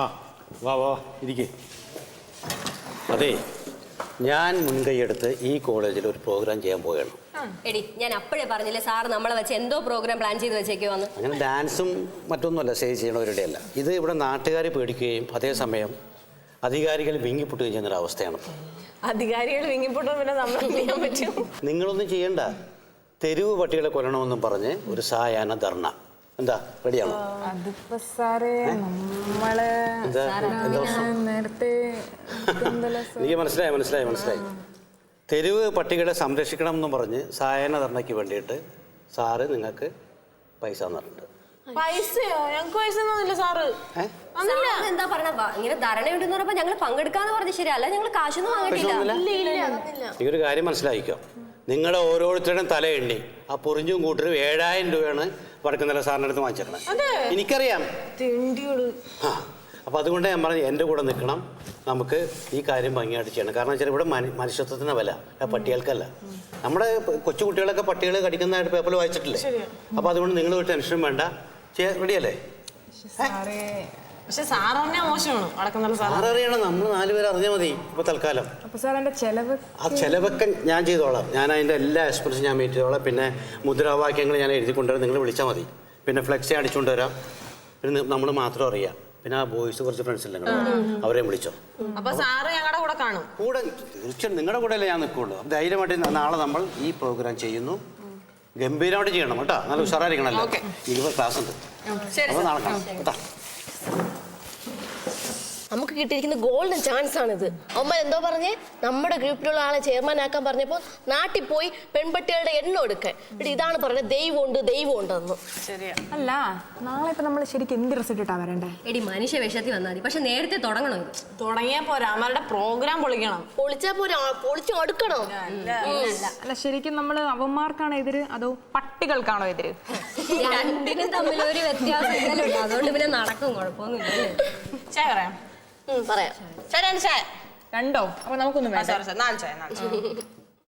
ആ വാ വാ ഇരിക്കേ. അതെ, ഞാൻ മുൻകൈയെടുത്ത് ഈ കോളേജിൽ ഒരു പ്രോഗ്രാം ചെയ്യാൻ പോവുകയാണ്. എടി, ഞാൻ അപ്പോഴേ പറഞ്ഞില്ലേ സാർ നമ്മളെ വെച്ച് എന്തോ പ്രോഗ്രാം പ്ലാൻ ചെയ്ത് വെച്ചേക്കുവാന്ന്. അങ്ങനെ ഡാൻസും മറ്റൊന്നുമല്ല സ്റ്റേജ് ചെയ്യണവരുടെ അല്ല. ഇത് ഇവിടെ നാട്ടുകാർ പേടിക്കുകയും അതേസമയം അധികാരികൾ വിങ്ങിപ്പൊട്ടുകയും ചെയ്യുന്നൊരു അവസ്ഥയാണ്. അധികാരികൾ വിങ്ങിപ്പൊട്ടോ പിന്നെ നമ്മൾ ചെയ്യാൻ പറ്റും? നിങ്ങളൊന്നും ചെയ്യണ്ട. തെരുവ് പട്ടികളെ കൊല്ലണമെന്നും പറഞ്ഞ് ഒരു സായാഹ്ന ധർണ. എന്താ, റെഡിയാണോ? അതിപ്പോ സാറേ നമ്മള് നേരത്തെ എനിക്ക് മനസ്സിലായി. തെരുവ് പട്ടികളെ സംരക്ഷിക്കണം എന്നും പറഞ്ഞ് സായാഹ്ന ധർണയ്ക്ക് വേണ്ടിയിട്ട് സാറ് നിങ്ങൾക്ക് പൈസ തന്നിട്ടുണ്ട്. പൈസയോ? ഞങ്ങൾക്ക് പൈസ ഒന്നുമില്ല സാറ്. എന്താ പറഞ്ഞ ഇങ്ങനെ ധരണയുണ്ടെന്ന് പറഞ്ഞപ്പോ ഞങ്ങൾ പങ്കെടുക്കാന്ന് പറഞ്ഞു. ശരിയല്ല, ഞങ്ങൾ കാശൊന്നും വാങ്ങിയിട്ടില്ല. എനിക്കൊരു കാര്യം മനസ്സിലായിക്കോ. നിങ്ങളുടെ ഓരോരുത്തരുടെയും തല എണ്ണി ആ പൊറിഞ്ചും കൂട്ടരും 7000 രൂപയാണ് വടക്കുന്നില സാറിൻ്റെ അടുത്ത് വാങ്ങിച്ചേക്കണേ. എനിക്കറിയാം. ആ, അപ്പോൾ അതുകൊണ്ട് ഞാൻ പറഞ്ഞു എൻ്റെ കൂടെ നിൽക്കണം, നമുക്ക് ഈ കാര്യം ഭംഗിയായിട്ട് ചെയ്യണം. കാരണം വെച്ചാൽ ഇവിടെ മനുഷ്യത്വത്തിന് വില, പട്ടികൾക്കല്ല. നമ്മുടെ കൊച്ചുകുട്ടികളൊക്കെ പട്ടികൾ കടിക്കുന്നതായിട്ട് പേപ്പറിൽ വായിച്ചിട്ടില്ലേ? അപ്പോൾ അതുകൊണ്ട് നിങ്ങൾ ഒരു ടെൻഷനും വേണ്ട. റെഡിയല്ലേ? പക്ഷെ സാർ പറഞ്ഞാൽ മോശമാണ്. സാററിയണം, നമ്മൾ 4 പേര് അറിഞ്ഞാൽ മതി ഇപ്പൊ തൽക്കാലം. ആ ചെലവൊക്കെ ഞാൻ ചെയ്തോളാം. ഞാൻ അതിൻ്റെ എല്ലാ എക്സ്പെൻസും ഞാൻ മീറ്റ് ചെയ്തോളാം. പിന്നെ മുദ്രാവാക്യങ്ങൾ ഞാൻ എഴുതി കൊണ്ടുവരാം, നിങ്ങൾ വിളിച്ചാൽ മതി. പിന്നെ ഫ്ലെക്സി അടിച്ചുകൊണ്ട് വരാം. പിന്നെ നമ്മൾ മാത്രം അറിയാം. പിന്നെ ആ ബോയ്സ് കുറച്ച് ഫ്രണ്ട്സ് ഇല്ല, അവരെയും വിളിച്ചോ. അപ്പൊ സാറ് ഞങ്ങളുടെ കൂടെ കാണും? കൂടെ തീർച്ചയായും നിങ്ങളുടെ കൂടെ അല്ലേ ഞാൻ നിൽക്കുള്ളൂ. ധൈര്യമായിട്ട് നാളെ നമ്മൾ ഈ പ്രോഗ്രാം ചെയ്യുന്നു. ഗംഭീരമായിട്ട് ചെയ്യണം കേട്ടോ. നല്ല ഉഷാറായിരിക്കണല്ലോ. 20 ക്ലാസ് ഉണ്ട്. അപ്പോൾ നാളെ കാണാം കേട്ടോ. നമുക്ക് കിട്ടിയിരിക്കുന്ന ഗോൾഡൻ ചാൻസ് ആണിത്. അമ്മ എന്തോ പറഞ്ഞേ, നമ്മുടെ ഗ്രൂപ്പിലുള്ള ആളെ ചെയർമാൻ ആക്കാൻ പറഞ്ഞപ്പോൾ നാട്ടിൽ പോയി പെൺപട്ടികളുടെ എണ്ണം എടുക്കാൻ. ഇതാണ് പറഞ്ഞത്, ദൈവം ഉണ്ടെന്ന്. അല്ല, നാളെ ഇപ്പൊ നമ്മൾ ശരിക്കും എന്ത് റിസൾട്ട് ഇട്ടാ വരണ്ടേ? എടി, മനുഷ്യ വേഷത്തിൽ വന്നാൽ മതി, പക്ഷെ നേരത്തെ തുടങ്ങണം. ഇത് തുടങ്ങിയാ പോരാ, അവരുടെ പ്രോഗ്രാം പൊളിക്കണം. പൊളിച്ചാ പോരാ, പൊളിച്ചു അടുക്കണോ? അല്ല, ശരിക്കും നമ്മൾ അവന്മാർക്കാണോ എതിര് അതോ പട്ടികൾക്കാണോ എതിര്? രണ്ടിനും തമ്മിൽ ഒരു വ്യത്യാസം ഇല്ലല്ലോ. അതുകൊണ്ട് പിന്നെ നടക്കും, കുഴപ്പമൊന്നുമില്ല. ചായ പറയാം. പറയാം. ചായ 2 ചായ. 2 അപ്പൊ നമുക്കൊന്നും വേണ്ട. 4 ചായ.